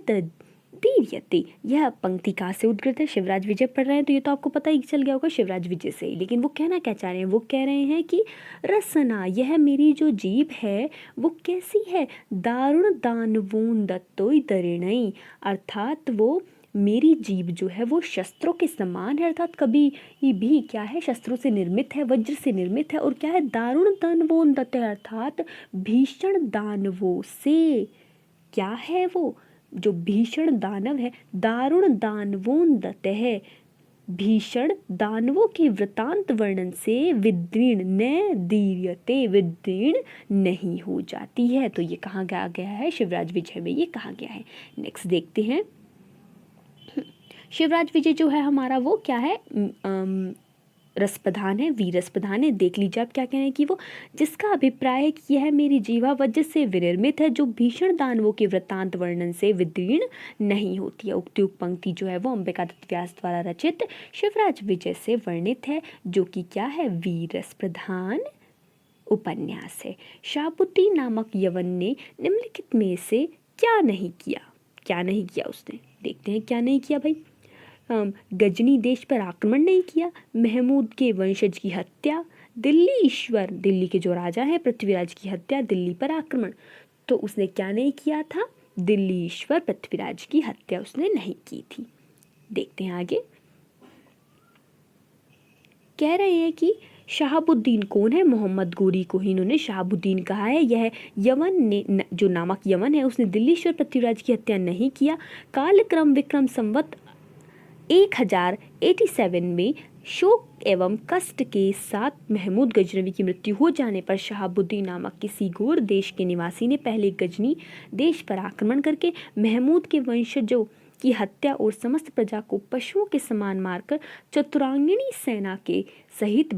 दीर्यते। यह पंक्ति कहाँ से उद्गृत है? शिवराज विजय पढ़ रहे हैं तो ये तो आपको पता ही चल गया होगा शिवराज विजय से ही, लेकिन वो कहना क्या चाह रहे हैं? वो कह रहे हैं कि रसना, यह मेरी जो जीभ है वो कैसी है? दारुण दानवों दत्तोई दरिणई, अर्थात वो मेरी जीभ जो है वो शस्त्रों के समान है, अर्थात कभी भी क्या है? शस्त्रों से निर्मित है, वज्र से निर्मित है। और क्या है? दारुण दानवों दत्त, अर्थात भीषण दानवों से। क्या है वो? जो भीषण दानव है, दारुण दानवों दत्त है, भीषण दानवों के वृतांत वर्णन से विदीर्ण न दीर्यते, विदीर्ण नहीं हो जाती है। तो ये कहाँ गया है? शिवराज विजय में ये कहा गया है। नेक्स्ट देखते हैं, शिवराज विजय जो है हमारा वो क्या है? रसप्रधान है, वीर रसप्रधान है। देख लीजिए आप क्या कह रहे हैं कि वो जिसका अभिप्राय है कि यह मेरी जीवा वज्र से विनिर्मित है, जो भीषण दानवों के वृत्तांत वर्णन से विदीर्ण नहीं होती है। उक्त पंक्ति जो है वो अंबिकादत्त व्यास द्वारा रचित शिवराज विजय से वर्णित है, जो कि क्या है? वीर रसप्रधान उपन्यास है। शाहाबुद्दीन नामक यवन ने निम्नलिखित में से क्या नहीं किया? क्या नहीं किया उसने? देखते हैं क्या नहीं किया भाई। गजनी देश पर आक्रमण नहीं किया, महमूद के वंशज की हत्या, दिल्ली ईश्वर, दिल्ली के जो राजा हैं पृथ्वीराज की हत्या, दिल्ली पर आक्रमण। तो उसने क्या नहीं किया था? दिल्ली ईश्वर पृथ्वीराज की हत्या उसने नहीं की थी। देखते हैं आगे, कह रहे हैं कि शहाबुद्दीन कौन है? मोहम्मद गोरी को ही इन्होंने शहाबुद्दीन कहा है। यह यवन ने जो नामक यवन है उसने दिल्ली ईश्वर पृथ्वीराज की हत्या नहीं किया। कालक्रम विक्रम संवत 1087 में शोक एवं कष्ट के साथ महमूद गजनवी की मृत्यु हो जाने पर शहाबुद्दीन नामक किसी गोर देश के निवासी ने पहले गजनी देश पर आक्रमण करके महमूद के वंशजों की हत्या और समस्त प्रजा को पशुओं के समान मारकर चतुरांगिणी सेना के सहित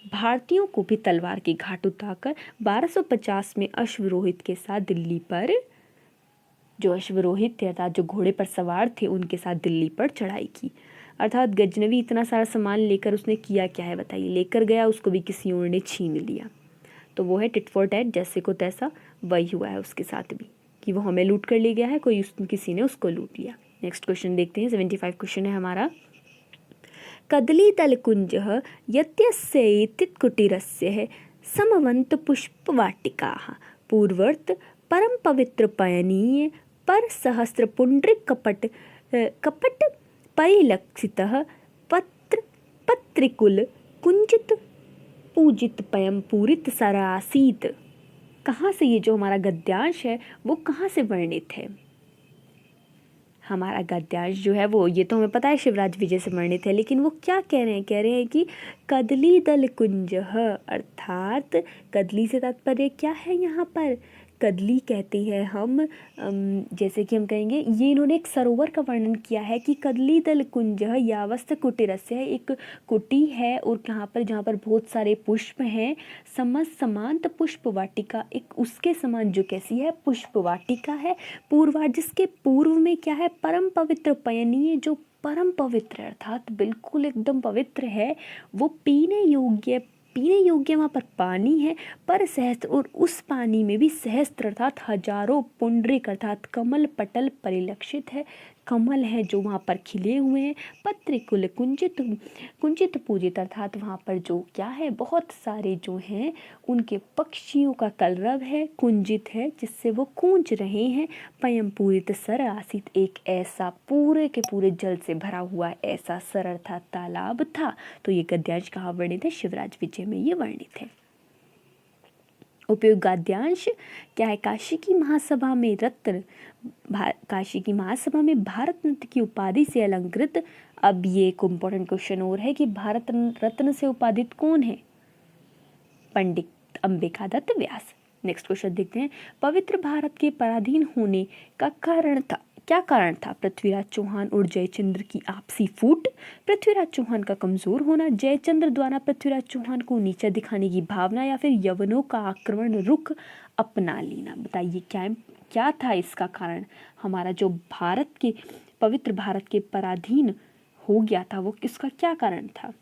भारतीयों को भी तलवार के घाट उतारकर 1250 में अश्वरोहित के साथ दिल्ली पर, जो अश्वरोहित थे अर्थात जो घोड़े पर सवार थे, उनके साथ दिल्ली पर चढ़ाई की। अर्थात गजनवी इतना सारा सामान लेकर उसने किया क्या है बताइए? लेकर गया, उसको भी किसी और ने छीन लिया। तो वो है टिट फॉर टैट, जैसे को तैसा। वही हुआ है उसके साथ भी कि वो हमें लूट कर ले गया है, किसी ने उसको लूट लिया। नेक्स्ट क्वेश्चन देखते हैं, 75 क्वेश्चन है हमारा। कदली दल कुंज यत्यस्येति कुटीरस्य समवंत पुष्प वाटिका पूर्वर्त परम पवित्र पयनीय पर सहस्त्र पुंड्रिक कपट परिलक्षितः पत्रिकुल कुंजित पूजित पयम पूरित सरासीत। कहाँ से ये जो हमारा गद्यांश है वो कहाँ से वर्णित है? हमारा गद्यांश जो है वो, ये तो हमें पता है शिवराज विजय से वर्णित है, लेकिन वो क्या कह रहे हैं? कह रहे हैं कि कदली दल कुंज, अर्थात कदली से तात्पर्य क्या है यहाँ पर? कदली कहते हैं हम, जैसे कि हम कहेंगे, ये इन्होंने एक सरोवर का वर्णन किया है कि कदली दल कुंज यावस्त कुटीरस्य, एक कुटी है और जहाँ पर बहुत सारे पुष्प हैं, समांत पुष्प वाटिका, एक उसके समान जो कैसी है? पुष्प वाटिका है। पूर्वा, जिसके पूर्व में क्या है? परम पवित्र पयनीय, जो परम पवित्र अर्थात बिल्कुल एकदम पवित्र है, वो पीने योग्य वहाँ पर पानी है। पर सहस्त्र, और उस पानी में भी सहस्त्र अर्थात हजारों पुंडरिक अर्थात कमल पटल परिलक्षित है, कमल है जो वहाँ पर खिले हुए हैं। पत्रिकुल कुंजित पूजित, अर्थात वहाँ पर जो क्या है? बहुत सारे जो हैं उनके पक्षियों का कलरव है, कुंजित है, जिससे वो कूंज रहे हैं। पयम पूरित सर आसित, एक ऐसा पूरे के पूरे जल से भरा हुआ ऐसा सर अर्थात तालाब था। तो ये गद्यांश कहाँ वर्णित है? शिवराज विजय में ये वर्णित है। उपयोग गद्यांश क्या है? काशी की महासभा में भारत रत्न की उपाधि से अलंकृत। अब ये एक इम्पोर्टेंट क्वेश्चन और है कि भारत रत्न से उपाधित कौन है? पंडित अंबिकादत्त व्यास। नेक्स्ट क्वेश्चन देखते हैं, पवित्र भारत के पराधीन होने का कारण था, क्या कारण था? पृथ्वीराज चौहान और जयचंद्र की आपसी फूट, पृथ्वीराज चौहान का कमजोर होना, जयचंद्र द्वारा पृथ्वीराज चौहान को नीचा दिखाने की भावना, या फिर यवनों का आक्रमण रुख अपना लेना। बताइए क्या था इसका कारण? हमारा जो पवित्र भारत के पराधीन हो गया था वो किसका क्या कारण था?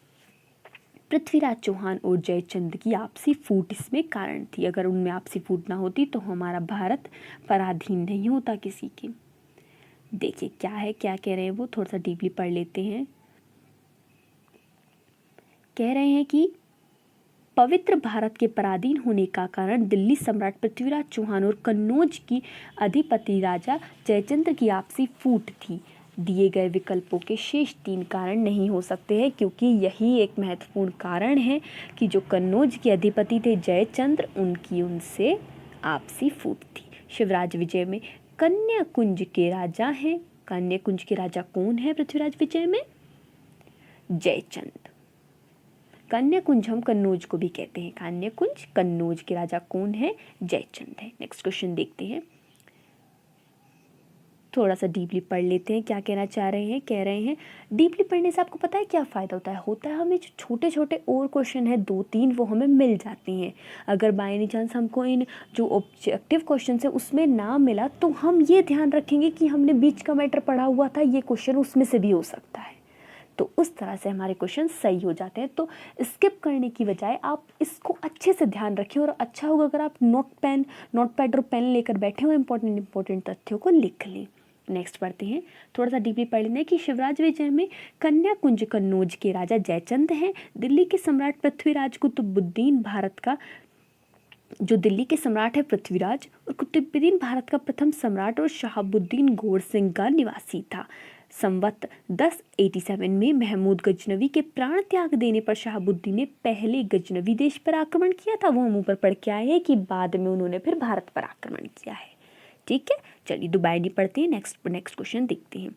पृथ्वीराज चौहान और जयचंद की आपसी फूट इसमें कारण थी। अगर उनमें आपसी फूट ना होती तो हमारा भारत पराधीन नहीं होता किसी के। देखिए क्या कह रहे हैं वो, थोड़ा सा डीपली पढ़ लेते हैं। कह रहे हैं कि पवित्र भारत के पराधीन होने का कारण दिल्ली सम्राट पृथ्वीराज चौहान और कन्नौज की अधिपति राजा जयचंद्र की आपसी फूट थी। दिए गए विकल्पों के शेष 3 कारण नहीं हो सकते हैं, क्योंकि यही एक महत्वपूर्ण कारण है कि जो कन्नौज के अधिपति थे जयचंद्र, उनकी उनसे आपसी फूट थी। शिवराज विजय में कन्या कुंज के राजा हैं। कन्या कुंज के राजा कौन है पृथ्वीराज विजय में? जयचंद। कन्या कुंज हम कन्नौज को भी कहते हैं। कन्या कुंज कन्नौज के राजा कौन है? जयचंद है। नेक्स्ट क्वेश्चन देखते हैं, थोड़ा सा डीपली पढ़ लेते हैं क्या कहना चाह रहे हैं। कह रहे हैं डीपली पढ़ने से आपको पता है क्या फ़ायदा होता है हमें जो छोटे छोटे और क्वेश्चन है 2-3 वो हमें मिल जाते हैं। अगर बाय एनी चांस हमको इन जो ऑब्जेक्टिव क्वेश्चन है उसमें ना मिला तो हम ये ध्यान रखेंगे कि हमने बीच का मैटर पढ़ा हुआ था, ये क्वेश्चन उसमें से भी हो सकता है, तो उस तरह से हमारे क्वेश्चन सही हो जाते हैं। तो स्किप करने की बजाय आप इसको अच्छे से ध्यान रखें, और अच्छा होगा अगर आप नोट पैड और पेन लेकर बैठे हो, इंपॉर्टेंट तथ्यों को लिख लें। नेक्स्ट पढ़ते हैं, थोड़ा सा डीपली पढ़ लेना है कि शिवराज विजय में कन्या कुंज कन्नौज के राजा जयचंद हैं। दिल्ली के सम्राट पृथ्वीराज कुतुबुद्दीन भारत का जो दिल्ली के सम्राट है पृथ्वीराज, और कुतुबुद्दीन भारत का प्रथम सम्राट और शहाबुद्दीन गौर सिंह का निवासी था। संवत 1087 में महमूद गजनवी के प्राण त्याग देने पर शहाबुद्दीन ने पहले गजनवी देश पर आक्रमण किया था। वो हम ऊपर पढ़ के आए हैं कि बाद में उन्होंने फिर भारत पर आक्रमण किया है। ठीक है, चलिए दोबारा नहीं पढ़ते हैं, नेक्स्ट क्वेश्चन देखते हैं।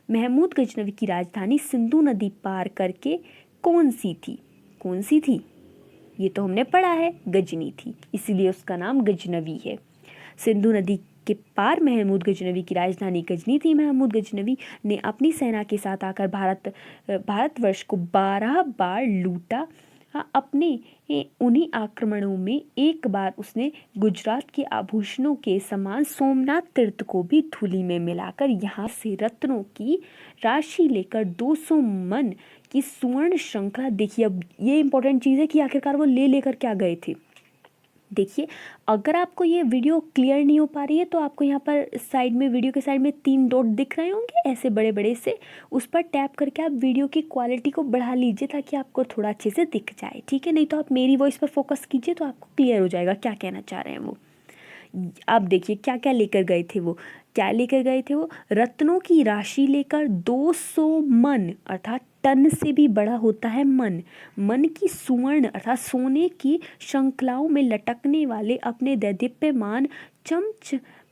महमूद गजनवी की राजधानी सिंधु नदी पार करके कौन सी थी? ये तो हमने पढ़ा है, गजनी थी, इसीलिए उसका नाम गजनवी है। सिंधु नदी के पार महमूद गजनवी की राजधानी गजनी थी। महमूद गजनवी ने अपनी सेना के साथ आकर भारतवर्ष को 12 बार लूटा। अपने उन्हीं आक्रमणों में एक बार उसने गुजरात के आभूषणों के समान सोमनाथ तीर्थ को भी धूलि में मिलाकर यहाँ से रत्नों की राशि लेकर 200 मन की सुवर्ण श्रृंखला, देखिए अब ये इंपॉर्टेंट चीज़ है कि आखिरकार वो लेकर क्या गए थे। देखिए अगर आपको ये वीडियो क्लियर नहीं हो पा रही है तो आपको यहाँ पर वीडियो के साइड में 3 डॉट दिख रहे होंगे ऐसे बड़े बड़े से, उस पर टैप करके आप वीडियो की क्वालिटी को बढ़ा लीजिए ताकि आपको थोड़ा अच्छे से दिख जाए। ठीक है, नहीं तो आप मेरी वॉइस पर फोकस कीजिए तो आपको क्लियर हो जाएगा क्या कहना चाह रहे हैं वो। आप देखिए क्या लेकर गए थे वो, रत्नों की राशि लेकर 200 मन अर्थात टन से भी बड़ा होता है मन की सुवर्ण अर्थात सोने की श्रृंखलाओं में लटकने वाले अपने दैदीप्यमान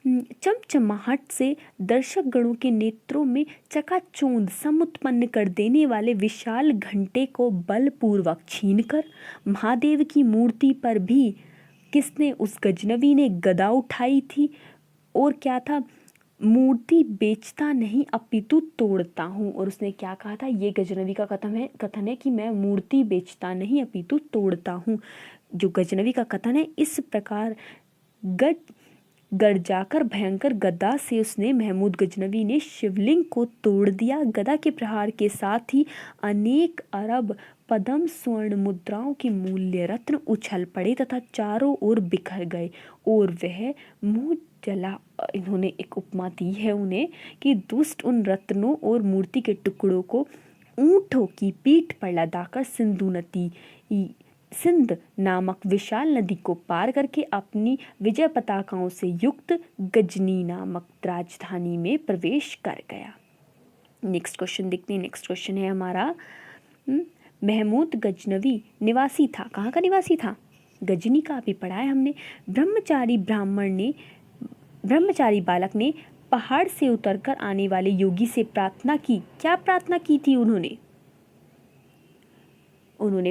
चमचमाहट से दर्शक गणों के नेत्रों में चकाचौंध सम उत्पन्न कर देने वाले विशाल घंटे को बलपूर्वक छीनकर महादेव की मूर्ति पर भी किसने, उस गजनवी ने गदा उठाई थी। और क्या था, मूर्ति बेचता नहीं अपितु तोड़ता हूँ। और उसने क्या कहा था, ये गजनवी का कथन है कि मैं मूर्ति बेचता नहीं अपितु तोड़ता हूँ। जो गजनवी का कथन है, इस प्रकार गरजाकर भयंकर गदा से उसने महमूद गजनवी ने शिवलिंग को तोड़ दिया। गदा के प्रहार के साथ ही अनेक अरब पद्म स्वर्ण मुद्राओं के मूल्य रत्न उछल पड़े तथा चारों ओर बिखर गए और वह मुंह जला। इन्होंने एक उपमा दी है उन्हें कि दुष्ट उन रत्नों और मूर्ति के टुकड़ों को ऊंटों की पीठ पर लदाकर सिंध नामक विशाल नदी को पार करके अपनी विजय पताकाओं से युक्त गजनी नामक राजधानी में प्रवेश कर गया। नेक्स्ट क्वेश्चन देखते हैं। नेक्स्ट क्वेश्चन है हमारा, महमूद गजनवी निवासी था, कहाँ का निवासी था? गजनी का भी पढ़ा है हमने। ब्रह्मचारी बालक ने पहाड़ से उतरकर आने वाले योगी से प्रार्थना की। क्या प्रार्थना की थी उन्होंने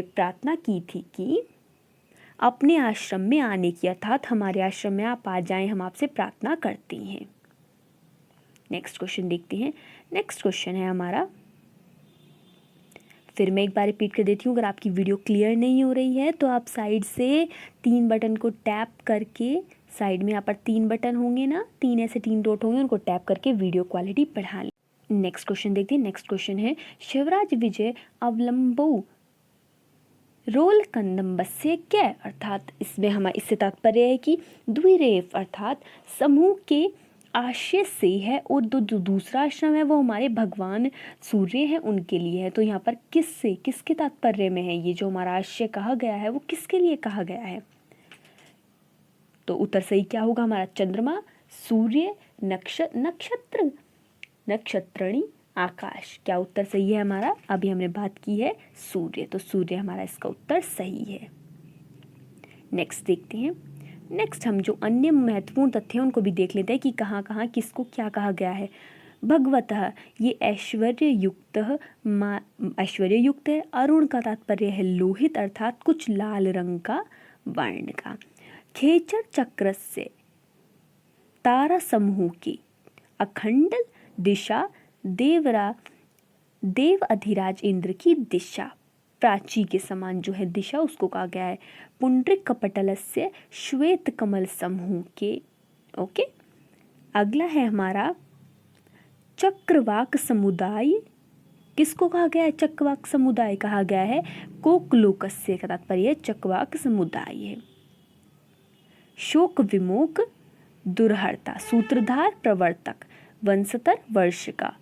प्रार्थना की थी कि अपने आश्रम में आने की, अर्थात हमारे आश्रम में आप आ जाएं, हम आपसे प्रार्थना करते हैं। नेक्स्ट क्वेश्चन देखते हैं। नेक्स्ट क्वेश्चन है हमारा, फिर मैं एक बार रिपीट कर देती हूँ, अगर आपकी वीडियो क्लियर नहीं हो रही है तो आप साइड से 3 बटन को टैप करके साइड में यहाँ पर 3 बटन होंगे ना, 3 ऐसे 3 डॉट होंगे, उनको टैप करके वीडियो क्वालिटी बढ़ा लें। नेक्स्ट क्वेश्चन देखते हैं। नेक्स्ट क्वेश्चन है शिवराज विजय अवलंबो रोल कंदम्बस्य क्या, अर्थात इसमें हमारा इससे तात्पर्य है कि द्विरेफ अर्थात समूह के आशय से है, और जो दूसरा आश्रम है वो हमारे भगवान सूर्य हैं उनके लिए है। तो यहाँ पर किससे, किसके तात्पर्य में है, ये जो हमारा आशय कहा गया है वो किसके लिए कहा गया है। तो उत्तर सही क्या होगा हमारा, चंद्रमा, सूर्य, नक्षत्र, नक्षत्रणी, आकाश। क्या उत्तर सही है हमारा, अभी हमने बात की है सूर्य, तो सूर्य हमारा इसका उत्तर सही है। नेक्स्ट देखते हैं। नेक्स्ट हम जो अन्य महत्वपूर्ण तथ्य हैं उनको भी देख लेते हैं कि कहाँ कहाँ किसको क्या कहा गया है। भगवतः ये ऐश्वर्य युक्त है। अरुण का तात्पर्य है लोहित अर्थात कुछ लाल रंग का वर्ण का। खेचर चक्र से तारा समूह की अखंड दिशा देव अधिराज इंद्र की दिशा, प्राची के समान जो है दिशा उसको कहा गया है। पुंड्रिक कपटलस्य श्वेत कमल समूह के। ओके, अगला है हमारा चक्रवाक समुदाय। किसको कहा गया है, चक्रवाक समुदाय कहा गया है कोकलोकस्य का तात्पर्य चक्रवाक समुदाय है। शोक विमोक दुर्हरता, सूत्रधार प्रवर्तक, वंशतर वर्ष का।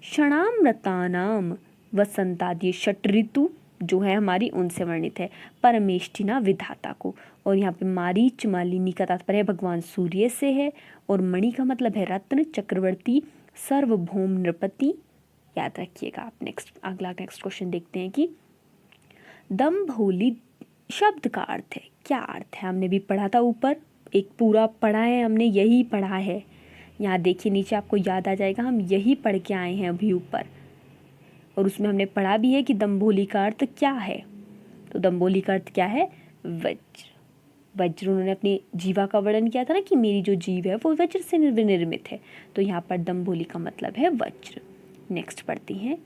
क्षणामृतानाम वसंतादि, षट ऋतु जो है हमारी उनसे वर्णित है। परमेष्ठिना विधाता को, और यहाँ पे मारीच मालिनी का तात्पर्य भगवान सूर्य से है, और मणि का मतलब है रत्न, चक्रवर्ती, सर्वभौम नृपति, याद रखिएगा आप। नेक्स्ट क्वेश्चन देखते हैं कि दंभोली शब्द का अर्थ है, क्या अर्थ है, हमने भी पढ़ा था ऊपर, एक पूरा पढ़ा है हमने, यही पढ़ा है। यहाँ देखिए नीचे आपको याद आ जाएगा, हम यही पढ़ के आए हैं अभी ऊपर, और उसमें हमने पढ़ा भी है कि दंभोली का अर्थ क्या है। तो दंभोली का अर्थ क्या है, वज्र। वज्र उन्होंने अपनी जीवा का वर्णन किया था ना कि मेरी जो जीव है वो वज्र से निर्मित है, तो यहाँ पर दंभोली का मतलब है वज्र। नेक्स्ट पढ़ते हैं।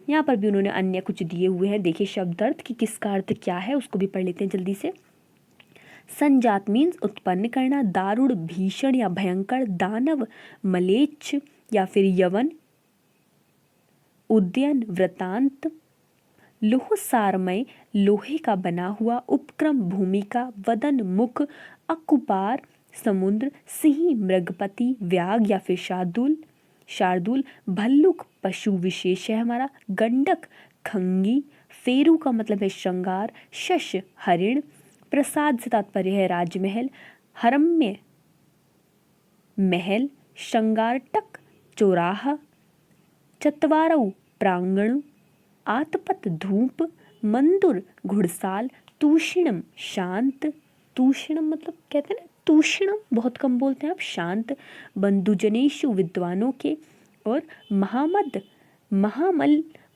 यहाँ पर भी उन्होंने अन्य कुछ दिए हुए हैं, देखिए शब्दार्थ कि किसका अर्थ क्या है उसको भी पढ़ लेते हैं जल्दी से। संजात मीन्स उत्पन्न करना, दारुण भीषण या भयंकर, दानव मलेच्छ या फिर यवन, उद्यन वृतांत, लोह सारमय लोहे का बना हुआ, उपक्रम भूमिका, वदन मुख, अकुपार समुद्र, सिंह मृगपति, व्याग या फिर शार्दूल, भल्लुक पशु विशेष है हमारा, गंडक खंगी, फेरू का मतलब है श्रृंगार, शश हरिण, प्रसाद से तात्पर्य है राजमहल, हरम्य महल, श्रृंगारटक चौराहा, चत्वारौ प्रांगण, आतपत धूप, मंदुर घुड़साल, तूषणम शांत, तूषणम मतलब कहते हैं ना तूषणम बहुत कम बोलते हैं आप, शांत, बंधुजनेशु विद्वानों के, और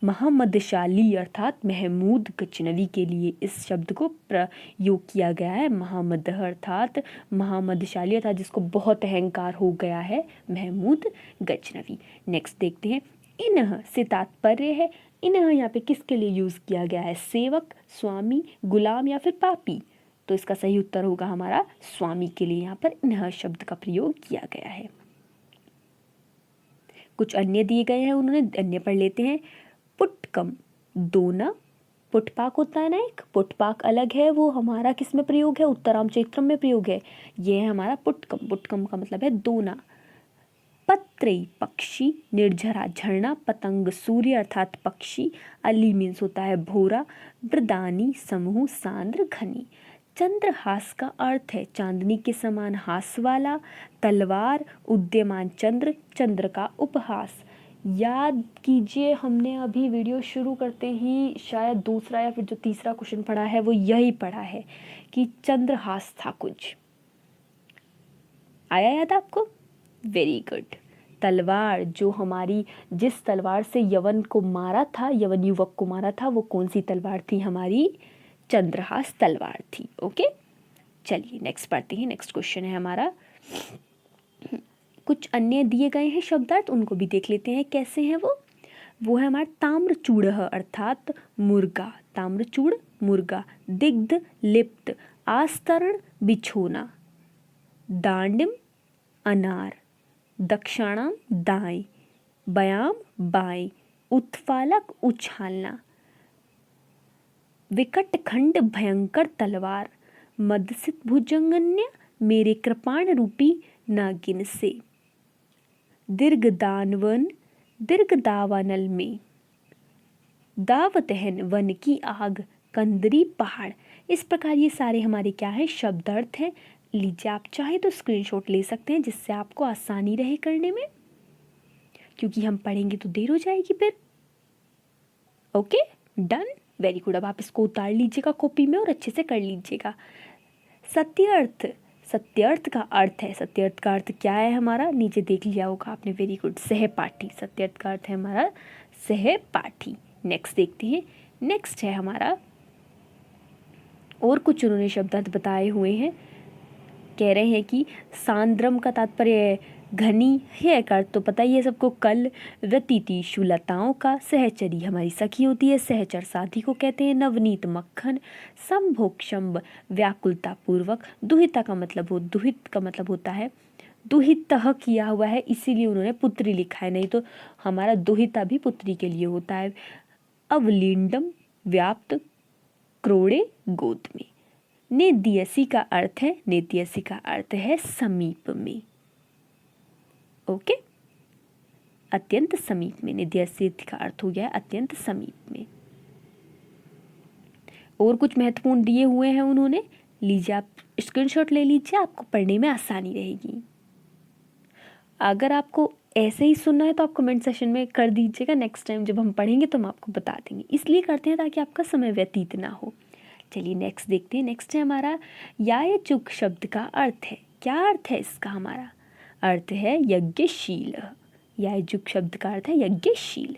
महामदशाली अर्थात महमूद गजनवी के लिए इस शब्द को प्रयोग किया गया है। महामद अर्थात महामदशाली अर्थात जिसको बहुत अहंकार हो गया है, महमूद गजनवी। नेक्स्ट देखते हैं। इन्ह से तात्पर्य है, इन्ह यहाँ पे किसके लिए यूज किया गया है, सेवक, स्वामी, गुलाम या फिर पापी। तो इसका सही उत्तर होगा हमारा स्वामी के लिए यहाँ पर इन्ह शब्द का प्रयोग किया गया है। कुछ अन्य दिए गए हैं, उन्होंने अन्य पढ़ लेते हैं। पुटकम दोना, पुटपाक होता है ना एक, पुटपाक अलग है, वो हमारा किस में प्रयोग है, उत्तराम चैत्रम में प्रयोग है। ये है हमारा पुटकम, पुटकम का मतलब है दोना। पत्रई पक्षी, निर्झरा झरना, पतंग सूर्य अर्थात पक्षी, अली मीन्स होता है भोरा, वृदानी समूह, सांद्र घनी। चंद्रहास का अर्थ है चांदनी के समान हास वाला, तलवार, उद्यमान चंद्र, चंद्र का उपहास। याद कीजिए हमने अभी वीडियो शुरू करते ही शायद दूसरा या फिर जो तीसरा क्वेश्चन पढ़ा है वो यही पढ़ा है कि चंद्रहास था कुछ, आया याद आपको, वेरी गुड। तलवार जो हमारी, जिस तलवार से यवन को मारा था, यवन युवक को मारा था, वो कौन सी तलवार थी, हमारी चंद्रहास तलवार थी। ओके चलिए नेक्स्ट पढ़ते हैं। नेक्स्ट क्वेश्चन है हमारा, कुछ अन्य दिए गए हैं शब्दार्थ, उनको भी देख लेते हैं कैसे हैं वो है हमारा ताम्रचूड़ अर्थात मुर्गा, ताम्रचूड़ मुर्गा, दिग्ध लिप्त, आस्तरण बिछोना, दांडिम अनार, दक्षाणाम दाएं, बयाम बाएं, उत्फालक उछालना, विकट खंड भयंकर तलवार, मदसित भुजंगन्य मेरे कृपाण रूपी नागिन से, दीर्घ दानवन दीर्घ दावानल में, दावतहन वन की आग, कंदरी पहाड़। इस प्रकार ये सारे हमारे क्या है शब्द अर्थ हैं। लीजिए आप चाहे तो स्क्रीनशॉट ले सकते हैं जिससे आपको आसानी रहे करने में, क्योंकि हम पढ़ेंगे तो देर हो जाएगी फिर। Okay done, very good. अब आप इसको उतार लीजिएगा कॉपी में और अच्छे से कर लीजिएगा। सत्यार्थ, सत्यार्थ का अर्थ है, सत्यार्थ का अर्थ क्या है हमारा, नीचे देख लिया होगा आपने, वेरी गुड, सहपाठी। सत्यार्थ का अर्थ है हमारा सहपाठी। नेक्स्ट देखते हैं, नेक्स्ट है हमारा, और कुछ उन्होंने शब्दार्थ बताए हुए हैं। कह रहे हैं कि सांद्रम का तात्पर्य है घनी, है का अर्थ तो पता ही है सबको, कल, रतीति शुलताओं का, सहचरी हमारी सखी होती है, सहचर साथी को कहते हैं, नवनीत मक्खन, संभोक्षम्ब व्याकुलता पूर्वक, दुहिता का मतलब दुहित का मतलब होता है दुहितः किया हुआ है, इसीलिए उन्होंने पुत्री लिखा है, नहीं तो हमारा दुहिता भी पुत्री के लिए होता है। अवलिंडम व्याप्त, क्रोड़े गोद में। नेदियसी का अर्थ है, नेदियसी का अर्थ है समीप में। ओके, अत्यंत समीप में, नेदियसी का अर्थ हो गया अत्यंत समीप में। और कुछ महत्वपूर्ण दिए हुए हैं उन्होंने, लीजिए आप स्क्रीनशॉट ले लीजिए, आपको पढ़ने में आसानी रहेगी। अगर आपको ऐसे ही सुनना है तो आप कमेंट सेशन में कर दीजिएगा, नेक्स्ट टाइम जब हम पढ़ेंगे तो हम आपको बता देंगे, इसलिए करते हैं ताकि आपका समय व्यतीत ना हो। चलिए नेक्स्ट देखते हैं। नेक्स्ट है हमारा यायचुक शब्द का अर्थ है, क्या अर्थ है इसका, हमारा अर्थ है यज्ञशील। यायचुक शब्द का अर्थ है यज्ञशील।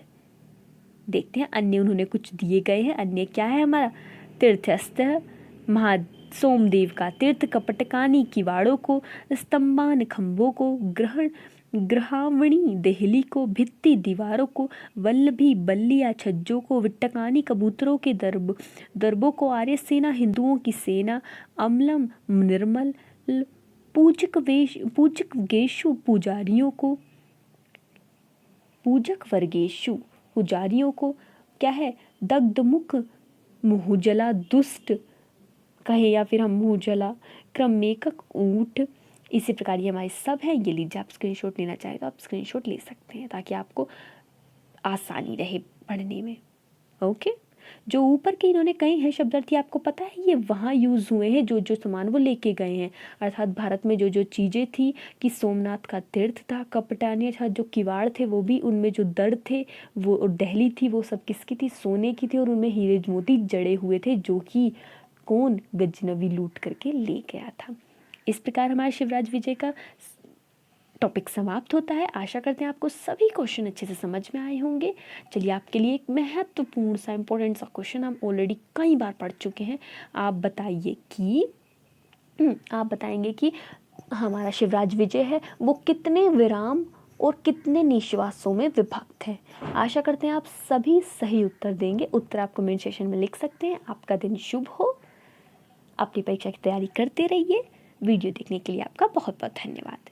देखते हैं अन्य उन्होंने कुछ दिए गए हैं। अन्य क्या है हमारा, तीर्थस्थ, महा सोमदेव का तीर्थ, कपटकानी किवाड़ों को, स्तंभान खंभों को, ग्रहावणी देहली को, भित्ति दीवारों को, वल्लभी बल्लिया छज्जों को, विट्टकानी कबूतरों के दरबों को, आर्य सेना हिंदुओं की सेना, अम्लम निर्मल, पूजक गेशु पुजारियों को, पूजक वर्गेशु पुजारियों को, क्या है दग्धमुख मुहुजला दुष्ट कहे या फिर हम मुहुजला, क्रमेकक ऊंट। इसी प्रकार ये हमारे सब हैं। ये लीजिए आप स्क्रीनशॉट लेना चाहे तो आप स्क्रीनशॉट ले सकते हैं ताकि आपको आसानी रहे पढ़ने में। ओके, जो ऊपर के इन्होंने कहे हैं शब्दार्थी आपको पता है ये वहाँ यूज़ हुए हैं जो जो सामान वो लेके गए हैं, अर्थात भारत में जो जो चीज़ें थी कि सोमनाथ का तीर्थ था, कपटानी अर्थात जो किवाड़ थे वो भी, उनमें जो दर थे वो, और दहली थी वो सब किसकी थी, सोने की थी, और उनमें हीरे मोती जड़े हुए थे जो कि कौन, गजनवी लूट करके ले गया था। इस प्रकार हमारे शिवराज विजय का टॉपिक समाप्त होता है। आशा करते हैं आपको सभी क्वेश्चन अच्छे से समझ में आए होंगे। चलिए आपके लिए एक महत्वपूर्ण सा इम्पोर्टेंट सा क्वेश्चन हम ऑलरेडी कई बार पढ़ चुके हैं। आप बताइए कि आप बताएंगे कि हमारा शिवराज विजय है वो कितने विराम और कितने निश्वासों में विभक्त है। आशा करते हैं आप सभी सही उत्तर देंगे। उत्तर आप कमेंट सेक्शन में लिख सकते हैं। आपका दिन शुभ हो, अपनी परीक्षा की तैयारी करते रहिए। वीडियो देखने के लिए आपका बहुत बहुत धन्यवाद।